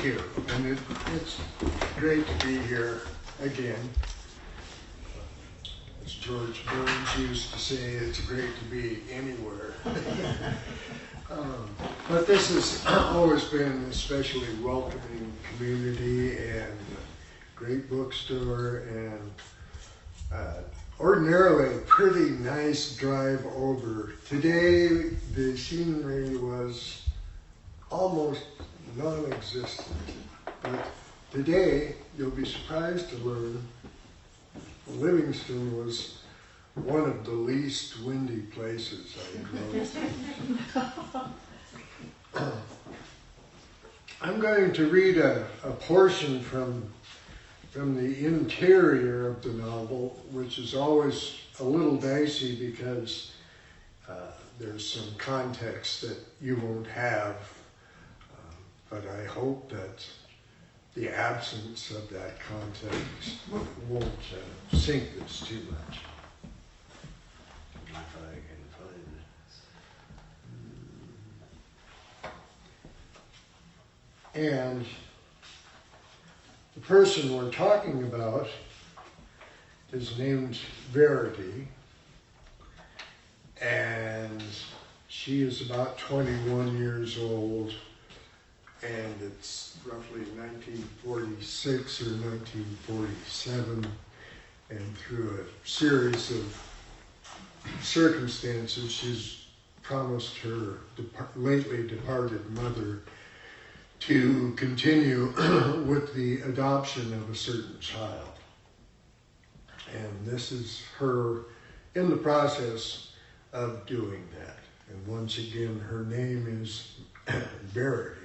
Thank you. And it's great to be here again. As George Burns used to say, it's great to be anywhere. But this has always been an especially welcoming community and a great bookstore and ordinarily a pretty nice drive over. Today the scenery was almost non-existent, but today you'll be surprised to learn Livingston was one of the least windy places I drove through. I'm going to read a portion from the interior of the novel, which is always a little dicey because there's some context that you won't have, but I hope that the absence of that context won't sink this too much. If I can find it. And the person we're talking about is named Verity, and she is about 21 years old, and it's roughly 1946 or 1947, and through a series of circumstances, she's promised her lately departed mother to continue with the adoption of a certain child. And this is her in the process of doing that. And once again, her name is Verity.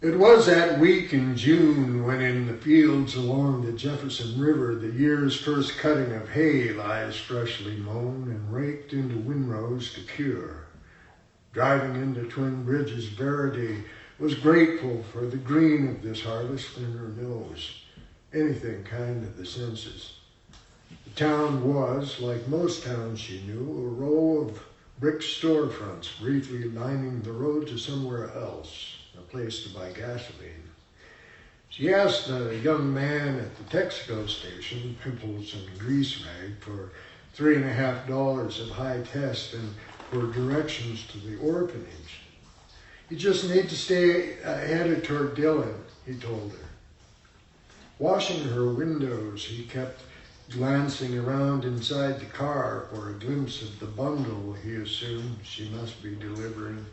It was that week in June when in the fields along the Jefferson River the year's first cutting of hay lies freshly mown and raked into windrows to cure. Driving into Twin Bridges, Verity was grateful for the green of this harvest in her nose, anything kind of the senses. The town was, like most towns she knew, a row of brick storefronts briefly lining the road to somewhere else, a place to buy gasoline. She asked a young man at the Texaco station, pimples and grease rag, for $3.50 of high test and for directions to the orphanage. You just need to stay headed toward Dillon, he told her. Washing her windows, he kept glancing around inside the car for a glimpse of the bundle he assumed she must be delivering,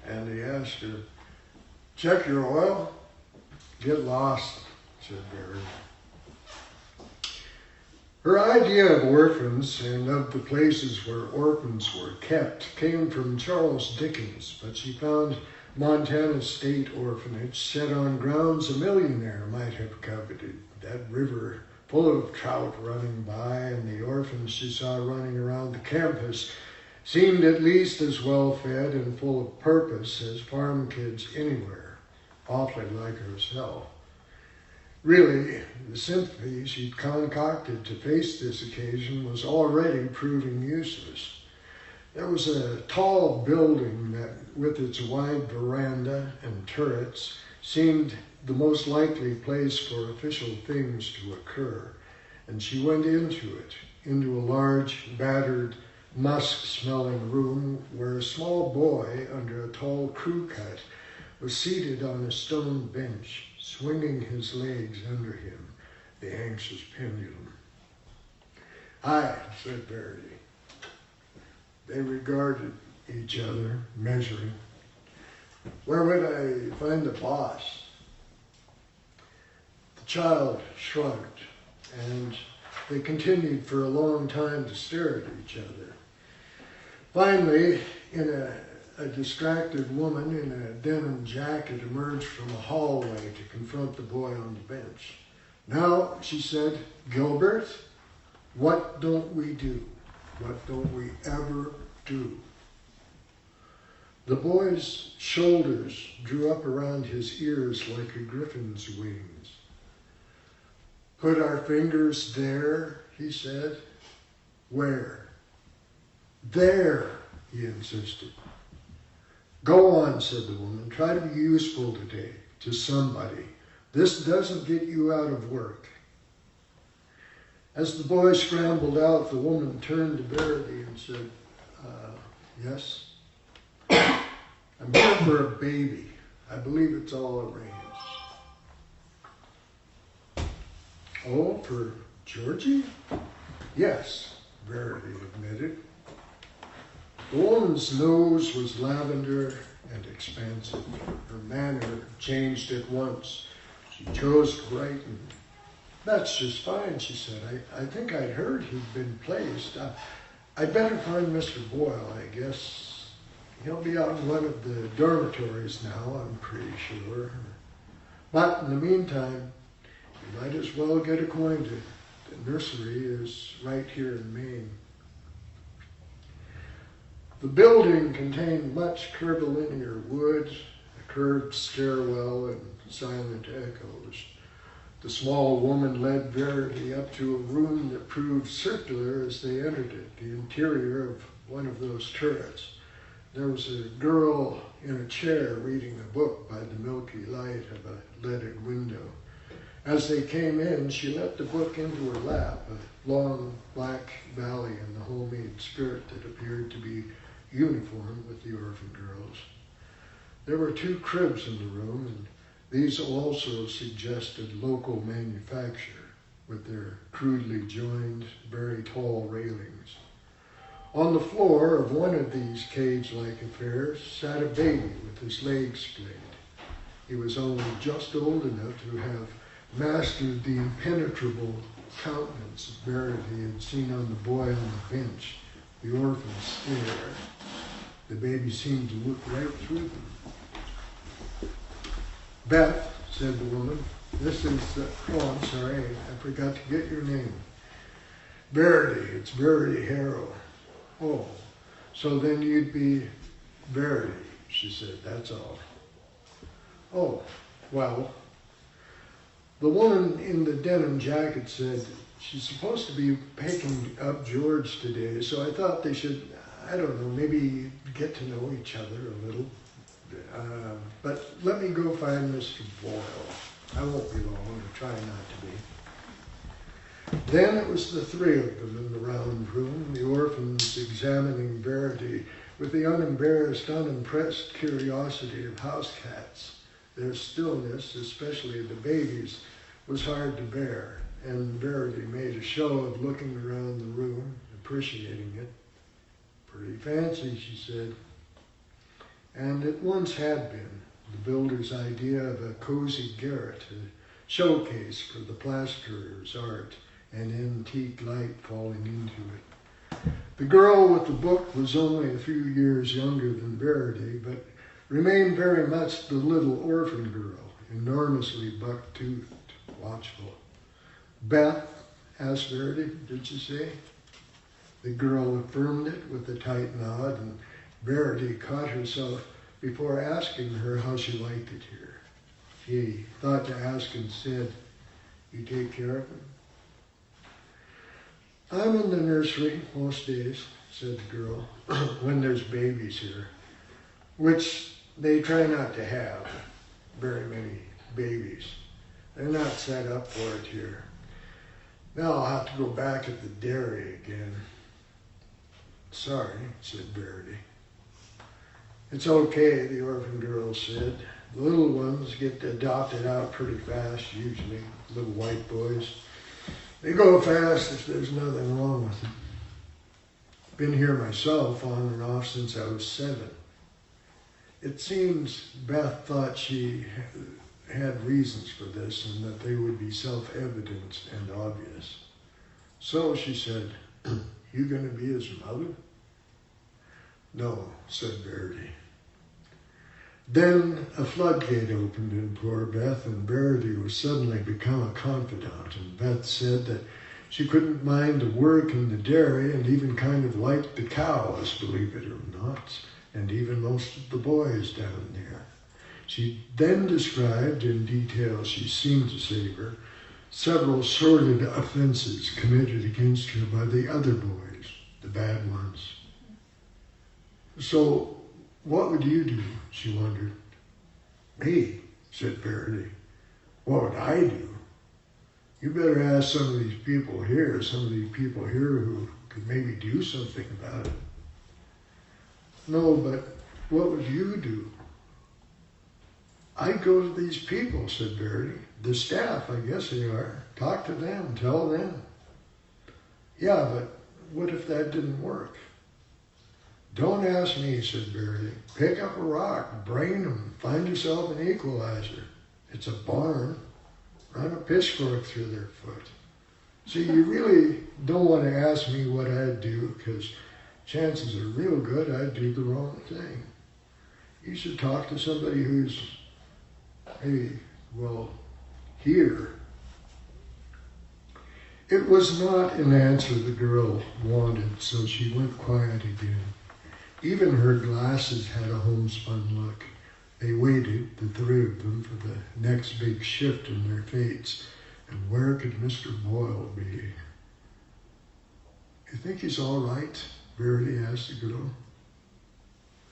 and he asked her, "Check your oil?" "Get lost," said Barry. Her idea of orphans and of the places where orphans were kept came from Charles Dickens, but she found Montana State Orphanage set on grounds a millionaire might have coveted. That river full of trout running by, and the orphans she saw running around the campus seemed at least as well fed and full of purpose as farm kids anywhere, awfully like herself. Really, the sympathy she'd concocted to face this occasion was already proving useless. There was a tall building that, with its wide veranda and turrets, seemed the most likely place for official things to occur, and she went into it, into a large, battered, musk-smelling room where a small boy under a tall crew cut was seated on a stone bench, swinging his legs under him, the anxious pendulum. "Hi," said Verity. They regarded each other, measuring. "Where would I find the boss?" The child shrugged, and they continued for a long time to stare at each other. Finally, a distracted woman in a denim jacket emerged from a hallway to confront the boy on the bench. "Now," she said, "Gilbert, what don't we do? What don't we ever do?" The boy's shoulders drew up around his ears like a griffin's wings. "Put our fingers there," he said. "Where?" "There," he insisted. Go on, said the woman. Try to be useful today to somebody. This doesn't get you out of work. As the boy scrambled out, the woman turned to Verity and said, yes? I'm here for a baby. I believe it's all arranged. Oh, for Georgie? Yes, Verity admitted. The woman's nose was lavender and expansive. Her manner changed at once. She chose to brighten. That's just fine, she said. I think I'd heard he'd been placed. I'd better find Mr. Boyle, I guess. He'll be out in one of the dormitories now, I'm pretty sure. But in the meantime, you might as well get acquainted. The nursery is right here in Maine. The building contained much curvilinear wood, a curved stairwell, and silent echoes. The small woman led Verity up to a room that proved circular as they entered it, the interior of one of those turrets. There was a girl in a chair reading a book by the milky light of a leaded window. As they came in, she let the book into her lap, a long black valley in the homemade skirt that appeared to be uniform with the orphan girls. There were 2 cribs in the room, and these also suggested local manufacture with their crudely joined, very tall railings. On the floor of one of these cage-like affairs sat a baby with his legs splayed. He was only just old enough to have mastered the impenetrable countenance of Verity had seen on the boy on the bench, the orphan's stare. The baby seemed to look right through them. Beth, said the woman, this is, I'm sorry, I forgot to get your name. Verity, it's Verity Harrow. Oh, so then you'd be Verity, she said, that's all. Oh, well, the woman in the denim jacket said she's supposed to be picking up George today, so I thought they should, I don't know, maybe get to know each other a little. But let me go find Mr. Boyle. I won't be long, or try not to be. Then it was the 3 of them in the round room, the orphans examining Verity with the unembarrassed, unimpressed curiosity of house cats. Their stillness, especially the babies, was hard to bear, and Verity made a show of looking around the room, appreciating it. Pretty fancy, she said. And it once had been, the builder's idea of a cozy garret, a showcase for the plasterer's art, and antique light falling into it. The girl with the book was only a few years younger than Verity, but remained very much the little orphan girl, enormously buck-toothed, watchful. Beth, asked Verity, did you say? The girl affirmed it with a tight nod, and Verity caught herself before asking her how she liked it here. She thought to ask instead, you take care of him? I'm in the nursery most days, said the girl, when there's babies here, which they try not to have very many babies. They're not set up for it here. Now I'll have to go back at the dairy again. Sorry, said Verity. It's okay, the orphan girl said. The little ones get adopted out pretty fast, usually, little white boys. They go fast if there's nothing wrong with them. Been here myself on and off since I was 7. It seems Beth thought she had reasons for this and that they would be self-evident and obvious. So she said, you going to be his mother? No, said Verity. Then a floodgate opened in poor Beth, and Verity was suddenly become a confidant, and Beth said that she couldn't mind the work in the dairy and even kind of liked the cows, believe it or not, and even most of the boys down there. She then described in detail, she seemed to savor, several sordid offenses committed against her by the other boys, the bad ones. So What would you do? She wondered. Me, said Verity. What would I do? You better ask some of these people here who could maybe do something about it. No, but what would you do? I'd go to these people, said Verity. The staff, I guess they are. Talk to them, tell them. Yeah, but what if that didn't work? Don't ask me, said Verity. Pick up a rock, brain them, find yourself an equalizer. It's a barn. Run a pitchfork through their foot. See, you really don't want to ask me what I'd do, because chances are real good I'd do the wrong thing. You should talk to somebody who's, maybe, well, here. It was not an answer the girl wanted, so she went quiet again. Even her glasses had a homespun look. They waited, the three of them, for the next big shift in their fates. And where could Mr. Boyle be? You think he's all right? Verity asked the girl.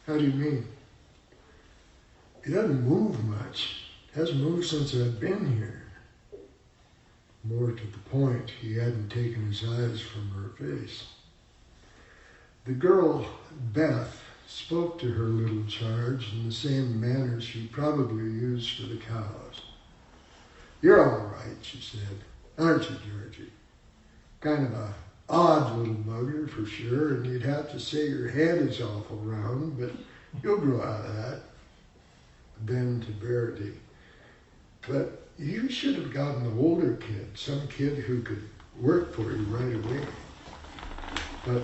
How do you mean? He doesn't move much. Hasn't moved since I've been here. More to the point, he hadn't taken his eyes from her face. The girl, Beth, spoke to her little charge in the same manner she probably used for the cows. You're all right, she said. Aren't you, Georgie? Kind of a odd little bugger for sure, and you'd have to say your head is awful round, but you'll grow out of that. Then to Verity. But you should have gotten an older kid, some kid who could work for you right away. But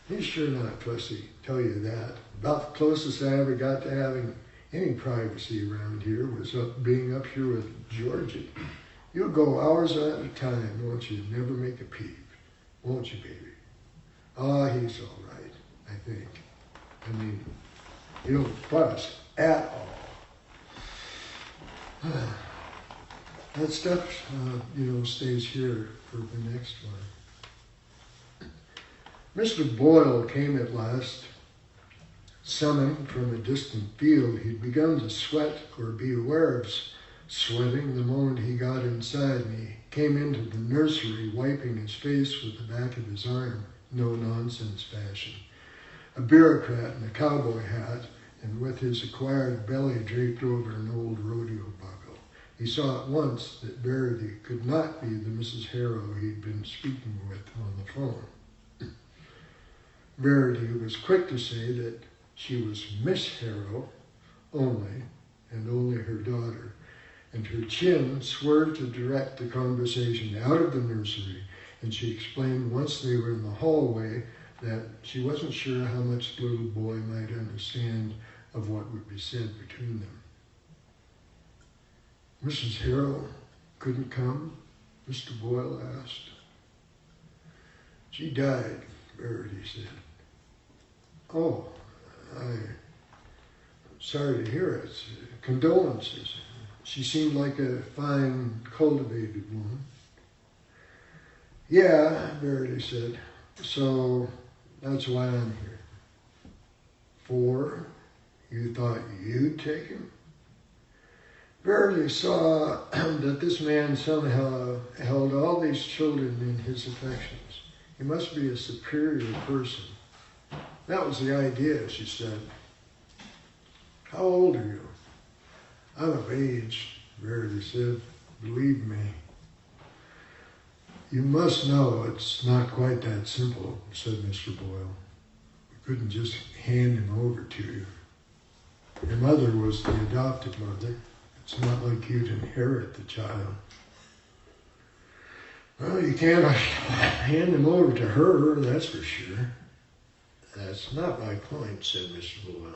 he's sure not fussy, tell you that. About the closest I ever got to having any privacy around here was being up here with Georgie. You'll go hours at a time, won't you? Never make a peep, won't you, baby? Ah, he's all right, I think. I mean, he don't fuss at all. That stuff, stays here for the next one. Mr. Boyle came at last, summoned from a distant field. He'd begun to sweat or be aware of sweating the moment he got inside, and he came into the nursery wiping his face with the back of his arm, no-nonsense fashion. A bureaucrat in a cowboy hat, and with his acquired belly draped over an old rodeo buckle. He saw at once that Verity could not be the Mrs. Harrow he'd been speaking with on the phone. Verity was quick to say that she was Miss Harrow only, and only her daughter, and her chin swerved to direct the conversation out of the nursery, and she explained once they were in the hallway that she wasn't sure how much the little boy might understand of what would be said between them. Mrs. Harrow couldn't come? Mr. Boyle asked. She died, Verity said. Oh, I'm sorry to hear it. Condolences. She seemed like a fine, cultivated woman. Yeah, Verity said. So that's why I'm here. For you thought you'd take him? Verity saw that this man somehow held all these children in his affections. He must be a superior person. That was the idea, she said. How old are you? I'm of age, Verity said. Believe me. You must know it's not quite that simple, said Mr. Boyle. We couldn't just hand him over to you. Your mother was the adopted mother. It's not like you'd inherit the child. Well, you can't hand him over to her, that's for sure. That's not my point, said Mr. Boyle.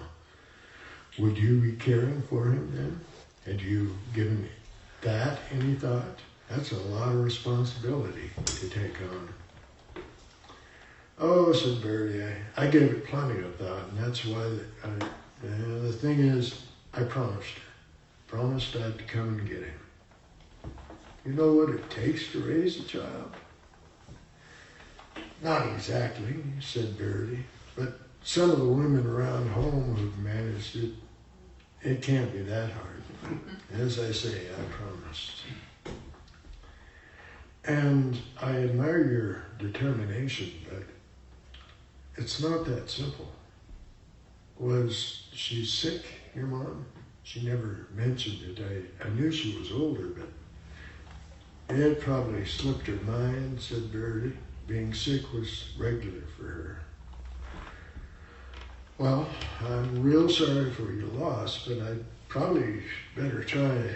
Would you be caring for him then? Had you given that any thought? That's a lot of responsibility to take on. Oh, said Verity, I gave it plenty of thought, and that's why the thing is, I promised her. Promised I'd come and get him. You know what it takes to raise a child? Not exactly, said Verity, but some of the women around home who've managed it, it can't be that hard. As I say, I promised. And I admire your determination, but it's not that simple. Was she sick, your mom? She never mentioned it. I knew she was older, but it probably slipped her mind, said Verity. Being sick was regular for her. Well, I'm real sorry for your loss, but I'd probably better try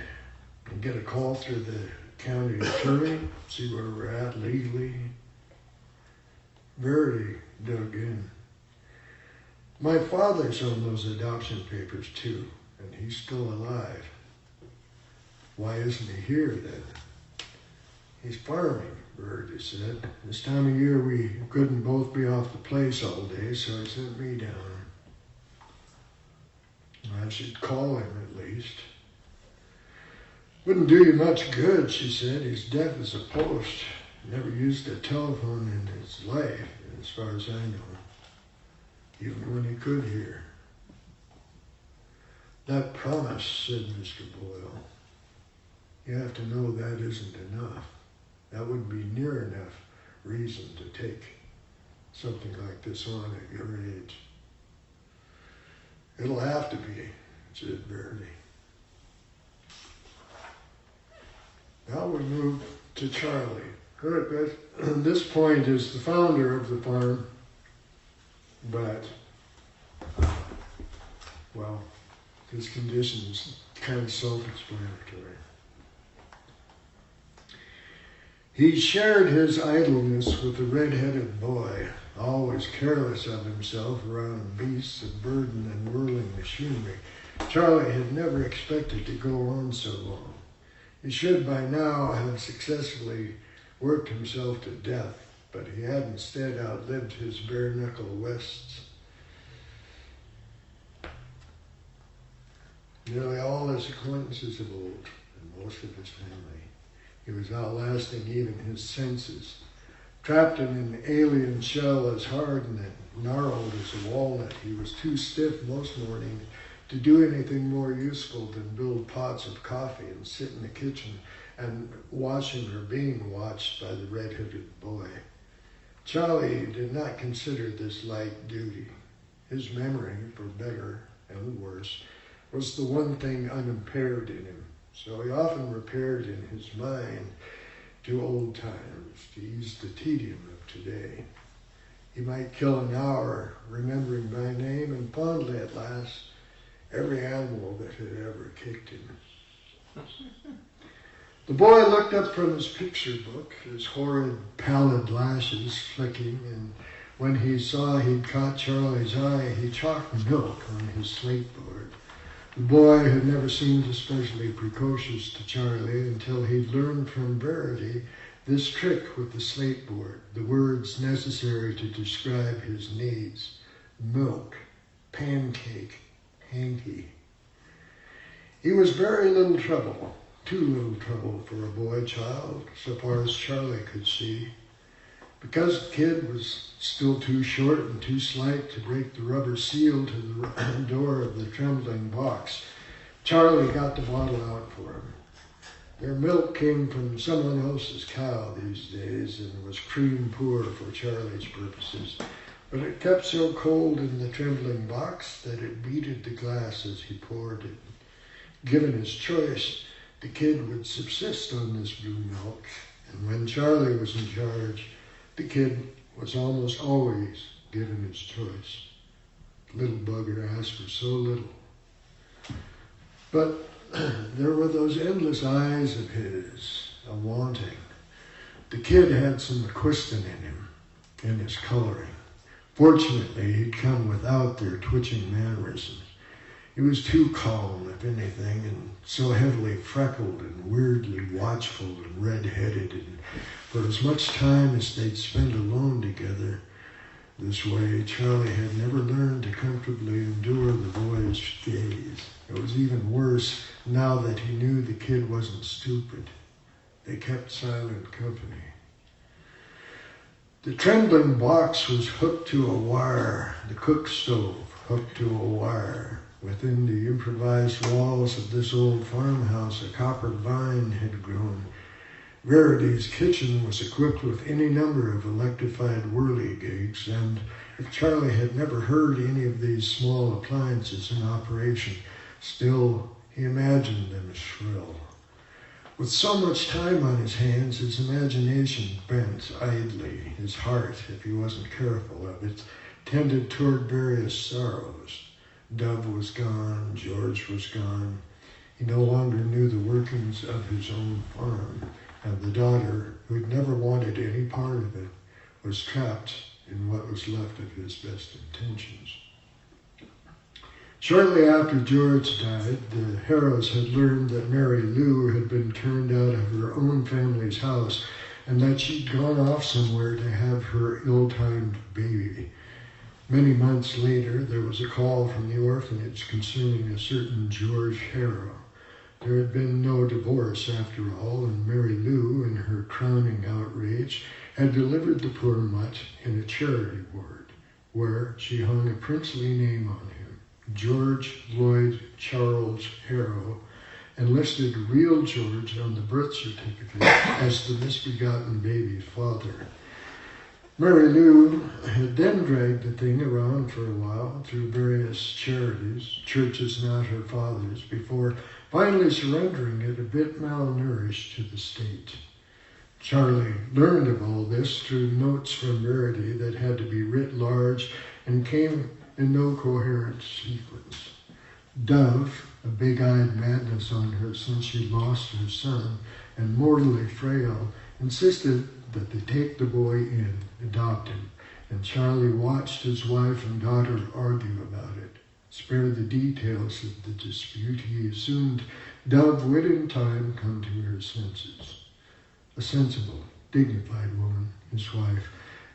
and get a call through the county attorney, see where we're at legally. Verity dug in. My father's on those adoption papers too, and he's still alive. Why isn't he here then? He's farming, Verity said. This time of year we couldn't both be off the place all day, so he sent me down. I should call him at least. Wouldn't do you much good, she said. He's deaf as a post. Never used a telephone in his life, as far as I know. Even when he could hear. That promise, said Mr. Boyle. You have to know that isn't enough. That wouldn't be near enough reason to take something like this on at your age. It'll have to be, said Verity. Now we move to Charlie, who at this point is the founder of the farm, but, well, his condition is kind of self-explanatory. He shared his idleness with the red-headed boy, always careless of himself around beasts of burden and whirling machinery. Charlie had never expected to go on so long. He should by now have successfully worked himself to death, but he had instead outlived his bare-knuckle Wests. Nearly all his acquaintances of old, and most of his family. He was outlasting even his senses. Trapped in an alien shell as hard and gnarled as a walnut, he was too stiff most mornings to do anything more useful than build pots of coffee and sit in the kitchen and watching or being watched by the red-headed boy. Charlie did not consider this light duty. His memory, for better and worse, was the one thing unimpaired in him, so he often repaired in his mind to old times to ease the tedium of today. He might kill an hour remembering by name and fondly at last every animal that had ever kicked him. The boy looked up from his picture book, his horrid pallid lashes flicking, and when he saw he'd caught Charlie's eye, he chalked milk on his slate board. The boy had never seemed especially precocious to Charlie until he'd learned from Verity this trick with the slate board, the words necessary to describe his needs: milk, pancake, hanky. He was very little trouble, too little trouble for a boy child, so far as Charlie could see. Because the kid was still too short and too slight to break the rubber seal to the door of the trembling box, Charlie got the bottle out for him. Their milk came from someone else's cow these days and was cream poor for Charlie's purposes, but it kept so cold in the trembling box that it beaded the glass as he poured it. Given his choice, the kid would subsist on this blue milk, and when Charlie was in charge, the kid was almost always given his choice. The little bugger asked for so little. But there were those endless eyes of his, a wanting. The kid had some McQuiston in him, in his coloring. Fortunately, he'd come without their twitching mannerisms. He was too calm, if anything, and so heavily freckled and weirdly watchful and red-headed, and for as much time as they'd spent alone together this way, Charlie had never learned to comfortably endure the boy's gaze. It was even worse now that he knew the kid wasn't stupid. They kept silent company. The trembling box was hooked to a wire, the cook stove hooked to a wire. Within the improvised walls of this old farmhouse, a copper vine had grown. Verity's kitchen was equipped with any number of electrified whirligigs, and if Charlie had never heard any of these small appliances in operation, still he imagined them shrill. With so much time on his hands, his imagination bent idly. His heart, if he wasn't careful of it, tended toward various sorrows. Dove was gone, George was gone. He no longer knew the workings of his own farm, and the daughter, who had never wanted any part of it, was trapped in what was left of his best intentions. Shortly after George died, the Harrows had learned that Mary Lou had been turned out of her own family's house and that she'd gone off somewhere to have her ill-timed baby. Many months later, there was a call from the orphanage concerning a certain George Harrow. There had been no divorce after all, and Mary Lou, in her crowning outrage, had delivered the poor mutt in a charity ward, where she hung a princely name on him, George Lloyd Charles Harrow, and listed real George on the birth certificate as the misbegotten baby's father. Mary Lou had then dragged the thing around for a while through various charities, churches not her father's, before finally surrendering it a bit malnourished to the state. Charlie learned of all this through notes from Verity that had to be writ large and came in no coherent sequence. Dove, a big-eyed madness on her since she lost her son, and mortally frail, insisted that they take the boy in, adopt him, and Charlie watched his wife and daughter argue about it. Spared the details of the dispute, he assumed Dove would in time come to her senses. A sensible, dignified woman, his wife,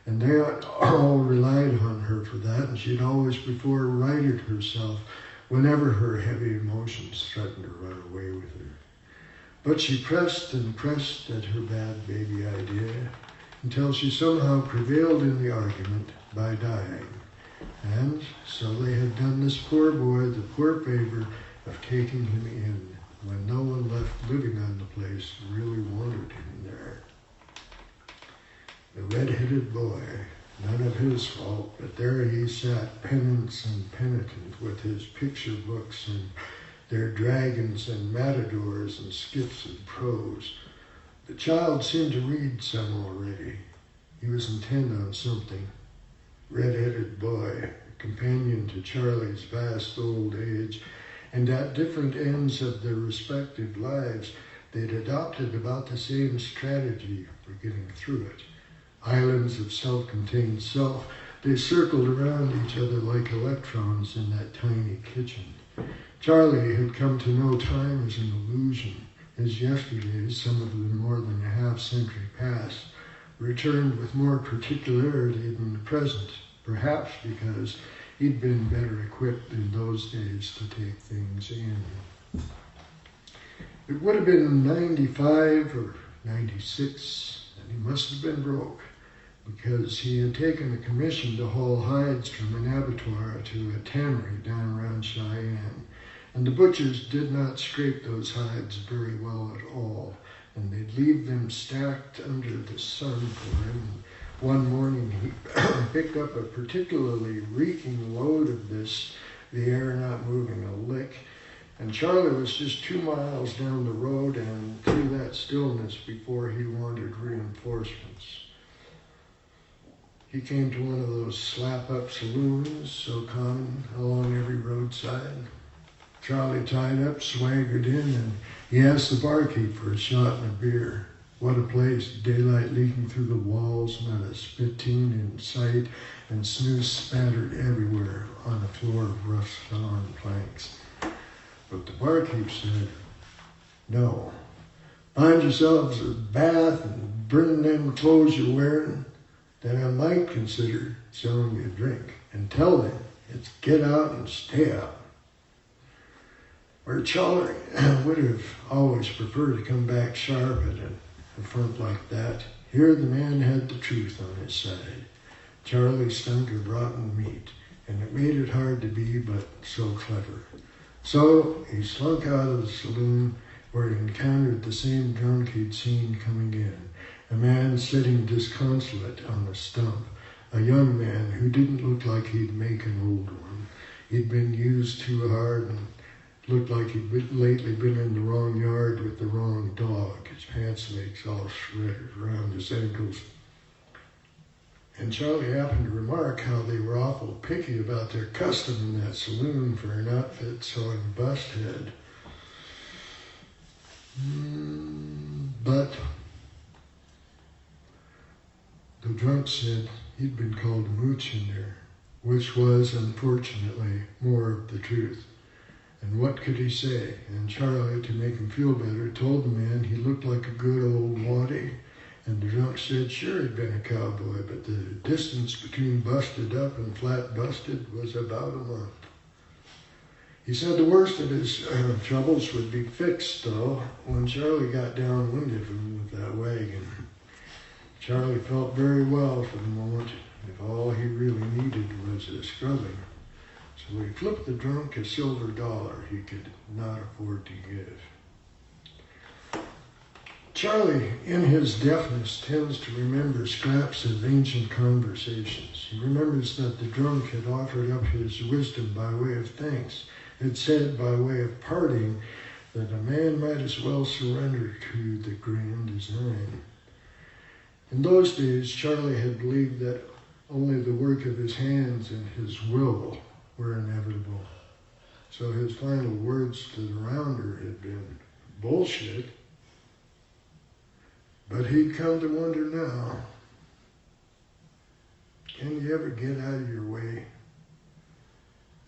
and they all relied on her for that, and she'd always before righted herself whenever her heavy emotions threatened to run away with her. But she pressed and pressed at her bad baby idea until she somehow prevailed in the argument by dying. And so they had done this poor boy the poor favor of taking him in when no one left living on the place really wanted him there. The red-headed boy, none of his fault, but there he sat, penance and penitent, with his picture books and their dragons and matadors and skiffs and prose. The child seemed to read some already. He was intent on something. Red-headed boy, a companion to Charlie's vast old age, and at different ends of their respective lives, they'd adopted about the same strategy for getting through it. Islands of self-contained self, they circled around each other like electrons in that tiny kitchen. Charlie had come to know time as an illusion. His yesterdays, some of them more than a half-century past, returned with more particularity than the present, perhaps because he'd been better equipped in those days to take things in. It would have been 95 or 96, and he must have been broke, because he had taken a commission to haul hides from an abattoir to a tannery down around Cheyenne. And the butchers did not scrape those hides very well at all, and they'd leave them stacked under the sun for him. One morning he picked up a particularly reeking load of this, the air not moving a lick, and Charlie was just 2 miles down the road and through that stillness before he wanted reinforcements. He came to one of those slap-up saloons so common along every roadside. Charlie tied up, swaggered in, and he asked the barkeep for a shot and a beer. What a place, daylight leaking through the walls, not a spittoon in sight, and snooze spattered everywhere on a floor of rough-sawn planks. But the barkeep said, "No, find yourselves a bath and burn them clothes you're wearing, then I might consider selling you a drink. And tell them it's get out and stay out." Where Charlie would have always preferred to come back sharp at a front like that, Here the man had the truth on his side. Charlie stunk of rotten meat, and it made it hard to be but so clever. So he slunk out of the saloon where he encountered the same drunk he'd seen coming in, a man sitting disconsolate on a stump, a young man who didn't look like he'd make an old one. He'd been used too hard and looked like he'd lately been in the wrong yard with the wrong dog, his pants legs all shredded around his ankles. And Charlie happened to remark how they were awful picky about their custom in that saloon for an outfit sewing bust head. But the drunk said he'd been called a mooch in there, which was, unfortunately, more of the truth. And what could he say? And Charlie, to make him feel better, told the man he looked like a good old waddy. And the drunk said sure he'd been a cowboy, but the distance between busted up and flat busted was about a month. He said the worst of his troubles would be fixed, though, when Charlie got downwind of him with that wagon. Charlie felt very well for the moment, if all he really needed was a scrubbing. So he flipped the drunk a silver dollar he could not afford to give. Charlie, in his deafness, tends to remember scraps of ancient conversations. He remembers that the drunk had offered up his wisdom by way of thanks, had said by way of parting that a man might as well surrender to the grand design. In those days, Charlie had believed that only the work of his hands and his will were inevitable. So his final words to the rounder had been bullshit. But he'd come to wonder now, can you ever get out of your way?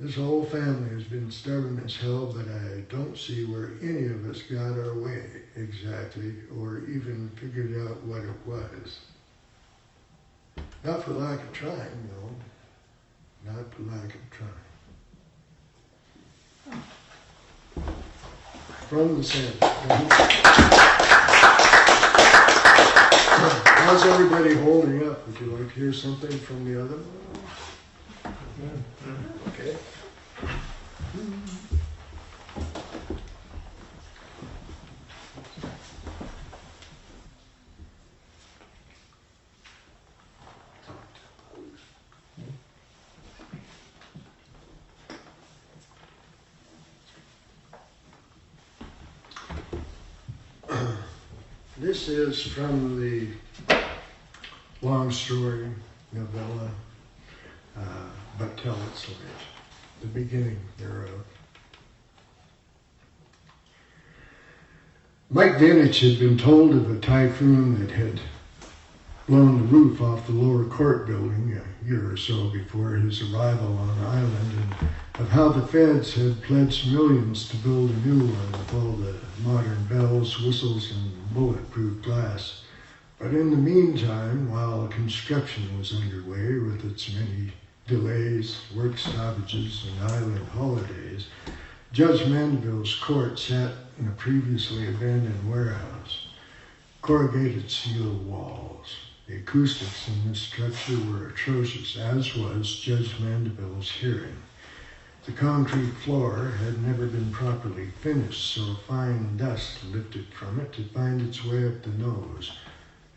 This whole family has been stubborn as hell, but I don't see where any of us got our way exactly, or even figured out what it was. Not for lack of trying, no. Not for lack of trying. From the center. How's everybody holding up? Would you like to hear something from the other one? Okay. This is from the long story novella, But Tell It Slant, the beginning thereof. Mike Vinich had been told of a typhoon that had blown the roof off the lower court building a year or so before his arrival on the island, and of how the feds had pledged millions to build a new one with all the modern bells, whistles, and bulletproof glass. But in the meantime, while construction was underway with its many delays, work stoppages, and island holidays, Judge Mandeville's court sat in a previously abandoned warehouse. Corrugated steel walls. The acoustics in this structure were atrocious, as was Judge Mandeville's hearing. The concrete floor had never been properly finished, so fine dust lifted from it to find its way up the nose.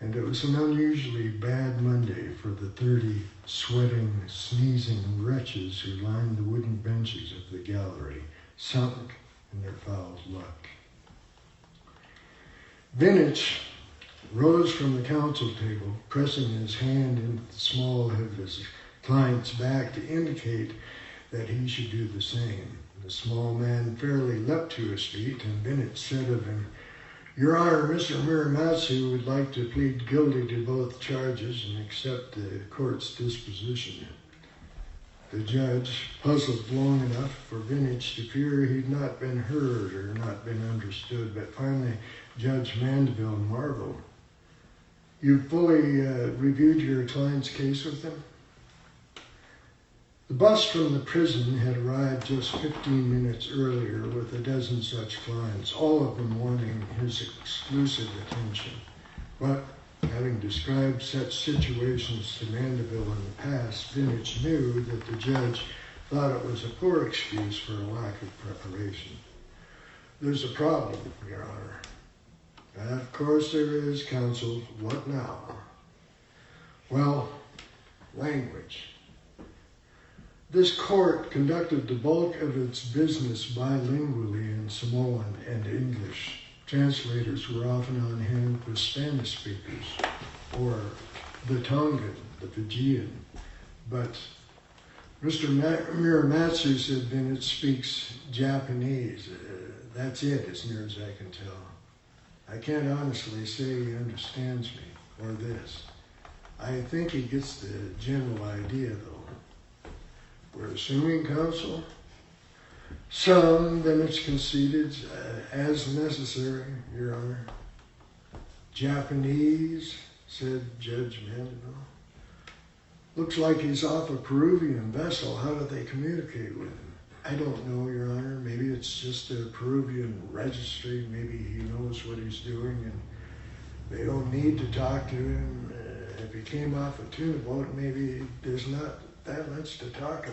And it was an unusually bad Monday for the 30 sweating, sneezing wretches who lined the wooden benches of the gallery, sunk in their foul luck. Vinich rose from the counsel table, pressing his hand into the small of his client's back to indicate that he should do the same. The small man fairly leapt to his feet, and Vinich said of him, "Your Honor, Mr. Muramatsu would like to plead guilty to both charges and accept the court's disposition." The judge puzzled long enough for Vinich to fear he'd not been heard or not been understood, but finally Judge Mandeville marveled. "You fully reviewed your client's case with him?" The bus from the prison had arrived just 15 minutes earlier with a dozen such clients, all of them wanting his exclusive attention. But Having described such situations to Mandeville in the past, Vintage knew that the judge thought it was a poor excuse for a lack of preparation. There's a problem, Your Honor. Of course there is, counsel. What now? Well, language. This court conducted the bulk of its business bilingually in Samoan and English. Translators were often on hand with Spanish speakers, or the Tongan, the Fijian. But Mr. Miramatsu said Bennett speaks Japanese. That's it, as near as I can tell. I can't honestly say he understands me, or this. I think he gets the general idea, though. We're assuming, counsel? Some, Bennett's conceded, as necessary, Your Honor. Japanese, said Judge Mandeville. Looks like he's off a Peruvian vessel. How do they communicate with him? I don't know, Your Honor. Maybe it's just a Peruvian registry. Maybe he knows what he's doing and they don't need to talk to him. If he came off a tuna boat, maybe there's not that much to talk about.